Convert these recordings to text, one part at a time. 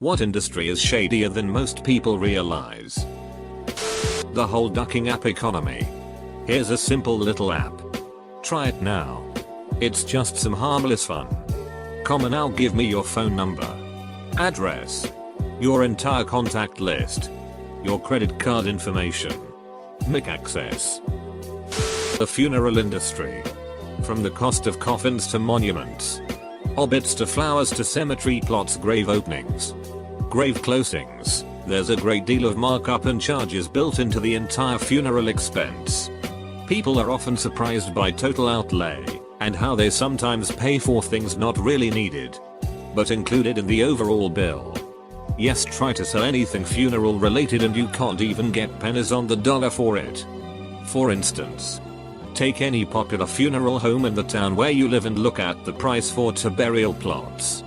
What industry is shadier than most people realize? The whole ducking app economy. Here's a simple little app. Try it now. It's just some harmless fun. Come now, give me your phone number, address, your entire contact list, your credit card information, mic access. The funeral industry. From the cost of coffins to monuments, obits to flowers to cemetery plots, grave openings, grave closings, there's a great deal of markup and charges built into the entire funeral expense. People are often surprised by total outlay and how they sometimes pay for things not really needed, but included in the overall bill. Yes, try to sell anything funeral related and you can't even get pennies on the dollar for it. For instance, take any popular funeral home in the town where you live and look at the price for 2 burial plots.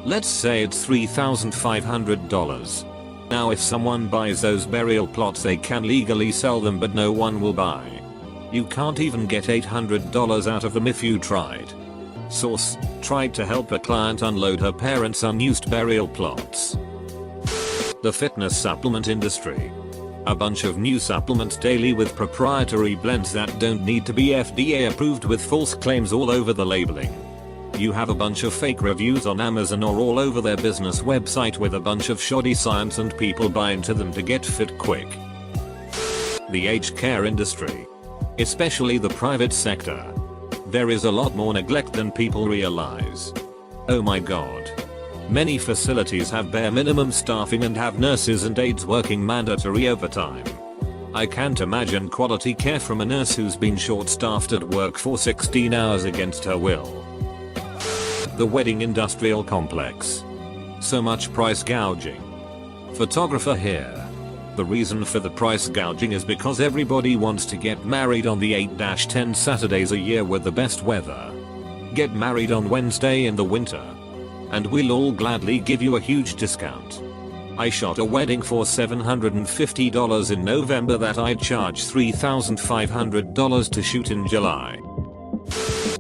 Let's say it's $3,500. Now if someone buys those burial plots, they can legally sell them, but no one will buy. You can't even get $800 out of them if you tried. Source: tried to help a client unload her parents' unused burial plots. The fitness supplement industry. A bunch of new supplements daily with proprietary blends that don't need to be FDA approved, with false claims all over the labeling. You have a bunch of fake reviews on Amazon or all over their business website with a bunch of shoddy science, and people buy into them to get fit quick. The aged care industry. Especially the private sector. There is a lot more neglect than people realize. Oh my god. Many facilities have bare minimum staffing and have nurses and aides working mandatory overtime. I can't imagine quality care from a nurse who's been short-staffed at work for 16 hours against her will. The wedding industrial complex. So much price gouging. Photographer here. The reason for the price gouging is because everybody wants to get married on the 8-10 Saturdays a year with the best weather. Get married on Wednesday in the winter, and we'll all gladly give you a huge discount. I shot a wedding for $750 in November that I'd charge $3,500 to shoot in July.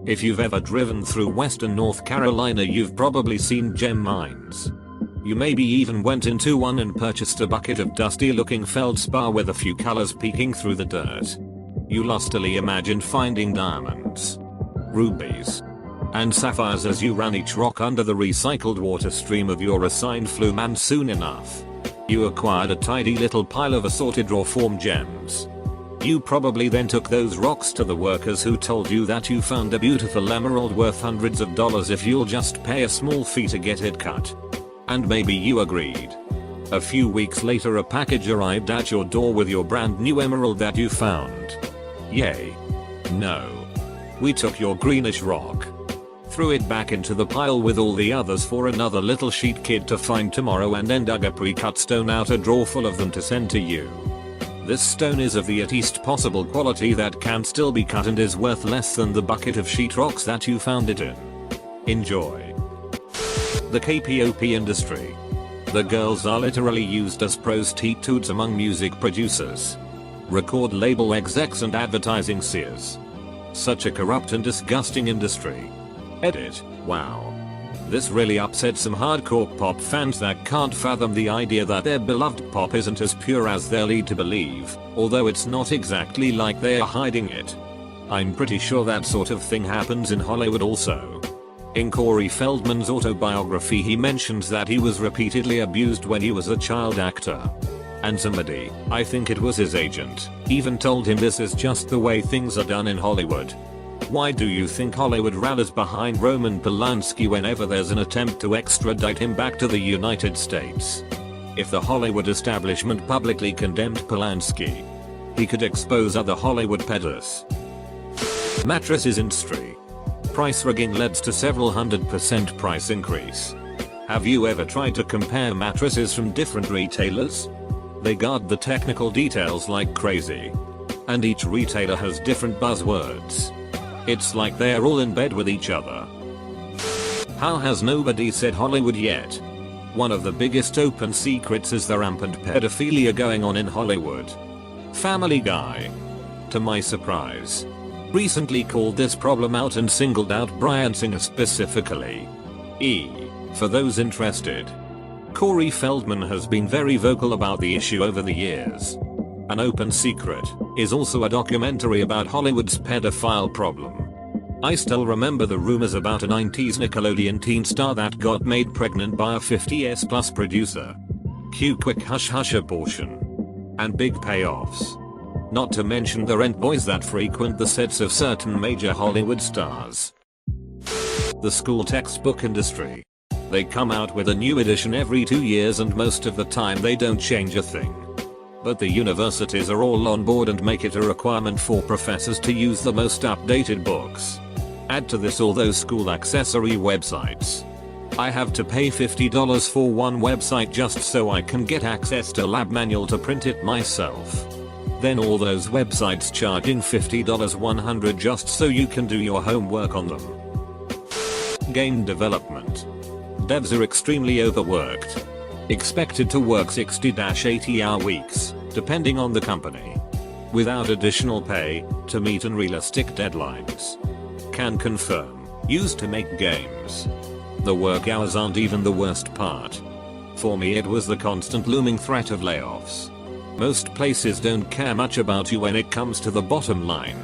If you've ever driven through western North Carolina, you've probably seen gem mines. You maybe even went into one and purchased a bucket of dusty looking feldspar with a few colors peeking through the dirt. You lustily imagined finding diamonds, rubies, and sapphires as you ran each rock under the recycled water stream of your assigned flume, and soon enough, you acquired a tidy little pile of assorted raw form gems. You probably then took those rocks to the workers who told you that you found a beautiful emerald worth hundreds of dollars if you'll just pay a small fee to get it cut. And maybe you agreed. A few weeks later, a package arrived at your door with your brand new emerald that you found. Yay. No. We took your greenish rock, threw it back into the pile with all the others for another little sheet kid to find tomorrow, and then dug a pre-cut stone out a drawer full of them to send to you. This stone is of the at least possible quality that can still be cut and is worth less than the bucket of sheetrocks that you found it in. Enjoy. The K-pop industry. The girls are literally used as prostitutes among music producers, record label execs, and advertising seers. Such a corrupt and disgusting industry. Edit. Wow. This really upset some hardcore pop fans that can't fathom the idea that their beloved pop isn't as pure as they're led to believe, although it's not exactly like they're hiding it. I'm pretty sure that sort of thing happens in Hollywood also. In Corey Feldman's autobiography, he mentions that he was repeatedly abused when he was a child actor. And somebody, I think it was his agent, even told him this is just the way things are done in Hollywood. Why do you think Hollywood rallies behind Roman Polanski whenever there's an attempt to extradite him back to the United States? If the Hollywood establishment publicly condemned Polanski, he could expose other Hollywood pedos. Mattresses industry. Price rigging led to several 100% price increase. Have you ever tried to compare mattresses from different retailers? They guard the technical details like crazy, and each retailer has different buzzwords. It's like they're all in bed with each other. How has nobody said Hollywood yet? One of the biggest open secrets is the rampant pedophilia going on in Hollywood. Family Guy, to my surprise, recently called this problem out and singled out Bryan Singer specifically. For those interested, Corey Feldman has been very vocal about the issue over the years. An Open Secret is also a documentary about Hollywood's pedophile problem. I still remember the rumors about a 90s Nickelodeon teen star that got made pregnant by a 50s plus producer. Cue quick hush hush abortion. And big payoffs. Not to mention the rent boys that frequent the sets of certain major Hollywood stars. The school textbook industry. They come out with a new edition every 2 years and most of the time they don't change a thing. But the universities are all on board and make it a requirement for professors to use the most updated books. Add to this all those school accessory websites. I have to pay $50 for one website just so I can get access to lab manual to print it myself. Then all those websites charging $50 $100 just so you can do your homework on them. Game development. Devs are extremely overworked. Expected to work 60-80-hour weeks, depending on the company. Without additional pay, to meet unrealistic deadlines. Can confirm, used to make games. The work hours aren't even the worst part. For me it was the constant looming threat of layoffs. Most places don't care much about you when it comes to the bottom line.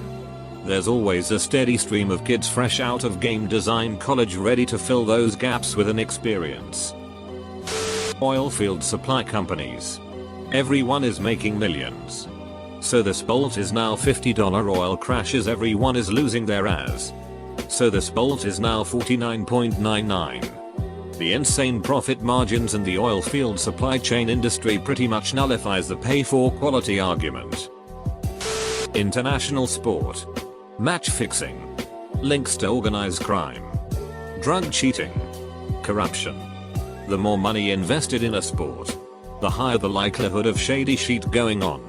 There's always a steady stream of kids fresh out of game design college ready to fill those gaps with an experience. Oilfield supply companies. Everyone is making millions. So this bolt is now $50 oil crashes everyone is losing their ass. So this bolt is now $49.99. The insane profit margins in the oilfield supply chain industry pretty much nullifies the pay for quality argument. International sport. Match fixing. Links to organized crime. Drug cheating. Corruption. The more money invested in a sport, the higher the likelihood of shady shit going on.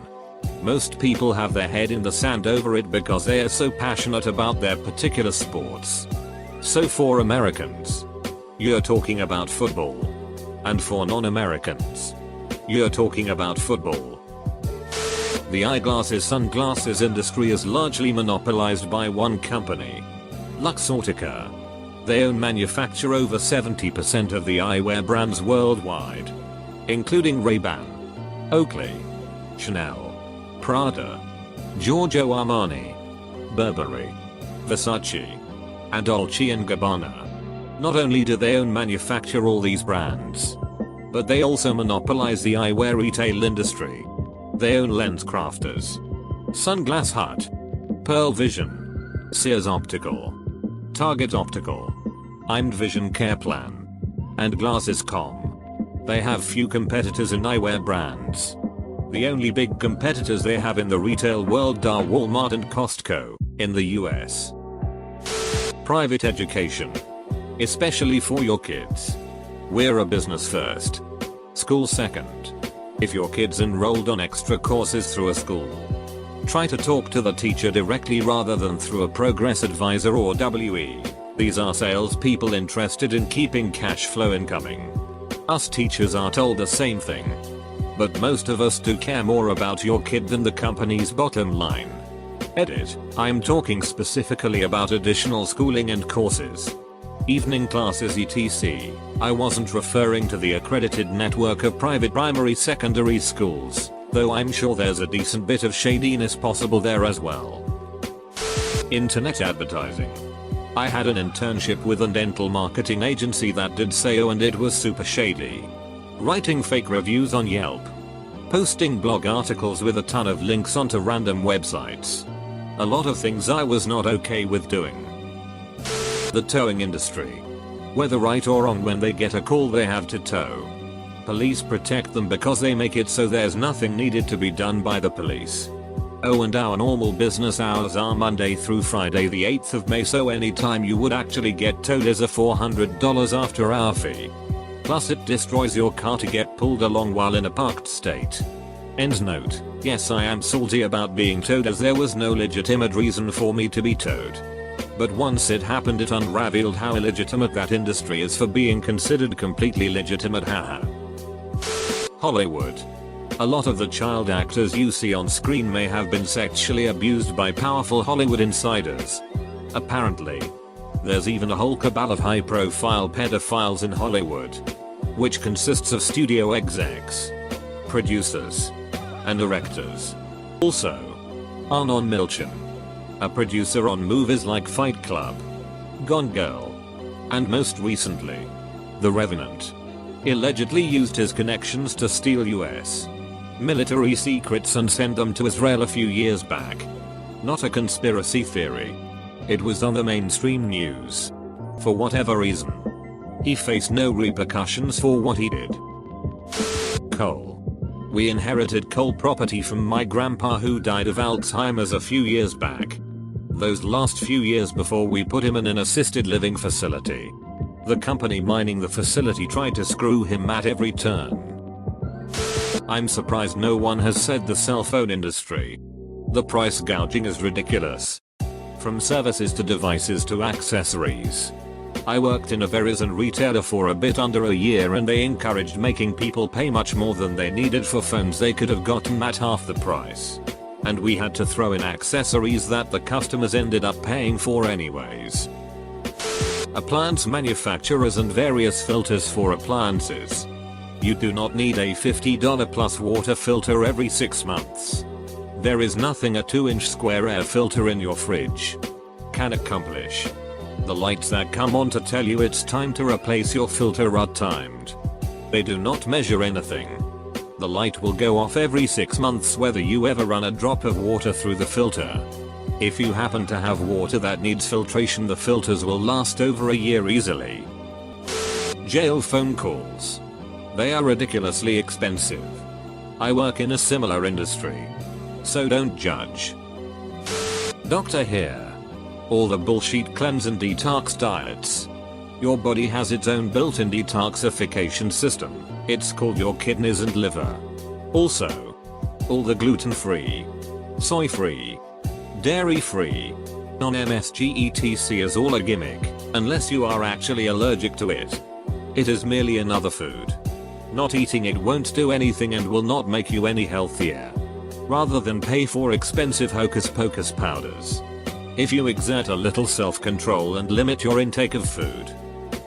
Most people have their head in the sand over it because they are so passionate about their particular sports. So for Americans, you're talking about football. And for non-Americans, you're talking about football. The eyeglasses sunglasses industry is largely monopolized by one company, Luxottica. They manufacture over 70% of the eyewear brands worldwide, including Ray-Ban, Oakley, Chanel, Prada, Giorgio Armani, Burberry, Versace, and Dolce & Gabbana. Not only do they manufacture all these brands, but they also monopolize the eyewear retail industry. They own Lens Crafters, Sunglass Hut, Pearl Vision, Sears Optical, Target Optical, I'm Vision Care Plan, and Glasses.com. They have few competitors in eyewear brands. The only big competitors they have in the retail world are Walmart and Costco in the US. Private education. Especially for your kids. We're a business first. School second. If your kid's enrolled on extra courses through a school, try to talk to the teacher directly rather than through a progress advisor or WE. These are salespeople interested in keeping cash flow incoming. Us teachers are told the same thing. But most of us do care more about your kid than the company's bottom line. Edit, I'm talking specifically about additional schooling and courses. Evening classes etc. I wasn't referring to the accredited network of private primary secondary schools, though I'm sure there's a decent bit of shadiness possible there as well. Internet advertising. I had an internship with a dental marketing agency that did SEO and it was super shady. Writing fake reviews on Yelp. Posting blog articles with a ton of links onto random websites. A lot of things I was not okay with doing. The towing industry. Whether right or wrong, when they get a call they have to tow. Police protect them because they make it so there's nothing needed to be done by the police. Oh, and our normal business hours are Monday through Friday the 8th of May, so anytime you would actually get towed is a $400 after hour fee. Plus it destroys your car to get pulled along while in a parked state. End note. Yes, I am salty about being towed as there was no legitimate reason for me to be towed. But once it happened it unraveled how illegitimate that industry is for being considered completely legitimate, haha. Hollywood. A lot of the child actors you see on screen may have been sexually abused by powerful Hollywood insiders. Apparently. There's even a whole cabal of high-profile pedophiles in Hollywood. which consists of studio execs, producers, and directors. Also, Arnon Milchan, a producer on movies like Fight Club, Gone Girl, and most recently, The Revenant, allegedly used his connections to steal US military secrets and send them to Israel a few years back. Not a conspiracy theory. It was on the mainstream news. For whatever reason, he faced no repercussions for what he did. Coal. We inherited coal property from my grandpa who died of Alzheimer's a few years back. Those last few years before we put him in an assisted living facility. The company mining the facility tried to screw him at every turn. I'm surprised no one has said the cell phone industry. The price gouging is ridiculous. From services to devices to accessories. I worked in a Verizon retailer for a bit under a year and they encouraged making people pay much more than they needed for phones they could have gotten at half the price. And we had to throw in accessories that the customers ended up paying for anyways. Appliance manufacturers and various filters for appliances. You do not need a $50 plus water filter every 6 months. There is nothing a 2-inch square air filter in your fridge can accomplish. The lights that come on to tell you it's time to replace your filter are timed. They do not measure anything. The light will go off every 6 months whether you ever run a drop of water through the filter. If you happen to have water that needs filtration, the filters will last over a year easily. Jail phone calls. They are ridiculously expensive. I work in a similar industry. So don't judge. Doctor here. All the bullshit cleanse and detox diets. Your body has its own built-in detoxification system. It's called your kidneys and liver. Also, all the gluten-free, soy-free, dairy-free, non-MSG etc is all a gimmick, unless you are actually allergic to it. It is merely another food. Not eating it won't do anything and will not make you any healthier. Rather than pay for expensive hocus pocus powders. If you exert a little self-control and limit your intake of food,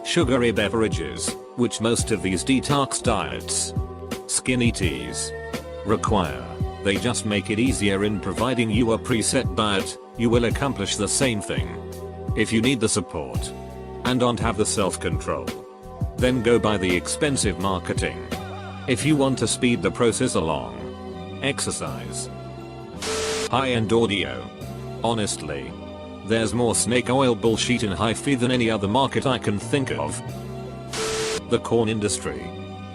sugary beverages, which most of these detox diets, skinny teas, require, they just make it easier in providing you a preset diet, you will accomplish the same thing. If you need the support and don't have the self-control, then go buy the expensive marketing. If you want to speed the process along, exercise. High-end audio. Honestly, there's more snake oil bullshit in hi-fi than any other market I can think of. The corn industry.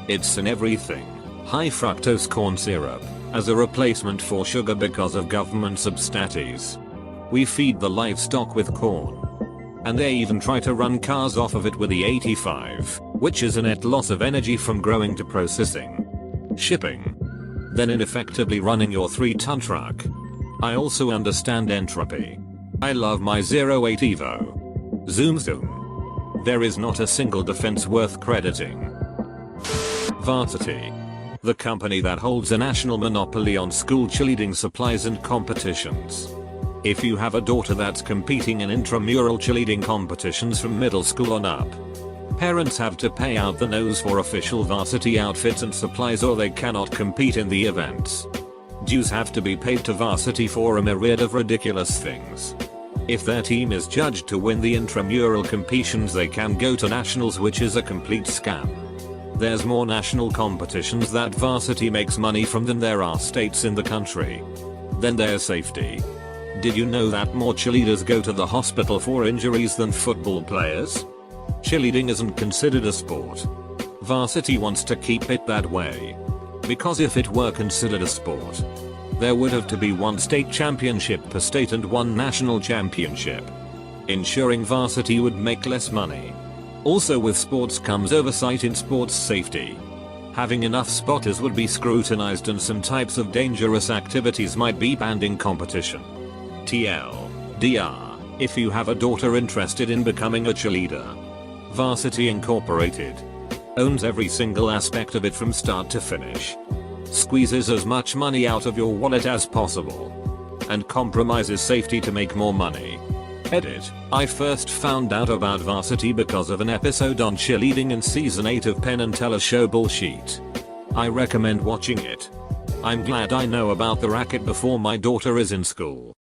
It's in everything. High fructose corn syrup, as a replacement for sugar because of government subsidies. We feed the livestock with corn. And they even try to run cars off of it with the 85, which is a net loss of energy from growing to processing, shipping, then ineffectively running your 3-ton truck. I also understand entropy. I love my 08 Evo. Zoom. There is not a single defense worth crediting. Varsity. The company that holds a national monopoly on school cheerleading supplies and competitions. If you have a daughter that's competing in intramural cheerleading competitions from middle school on up, parents have to pay out the nose for official varsity outfits and supplies or they cannot compete in the events. Dues have to be paid to varsity for a myriad of ridiculous things. If their team is judged to win the intramural competitions, they can go to nationals, which is a complete scam. There's more national competitions that varsity makes money from than there are states in the country. Then there's safety. Did you know that more cheerleaders go to the hospital for injuries than football players? Cheerleading isn't considered a sport. Varsity wants to keep it that way. Because if it were considered a sport, there would have to be 1 state championship per state and 1 national championship. Ensuring varsity would make less money. Also, with sports comes oversight in sports safety. Having enough spotters would be scrutinized and some types of dangerous activities might be banned in competition. TLDR, if you have a daughter interested in becoming a cheerleader, Varsity Incorporated owns every single aspect of it from start to finish. Squeezes as much money out of your wallet as possible. And compromises safety to make more money. Edit. I first found out about Varsity because of an episode on cheerleading in season 8 of Penn and Teller show Bullshit. I recommend watching it. I'm glad I know about the racket before my daughter is in school.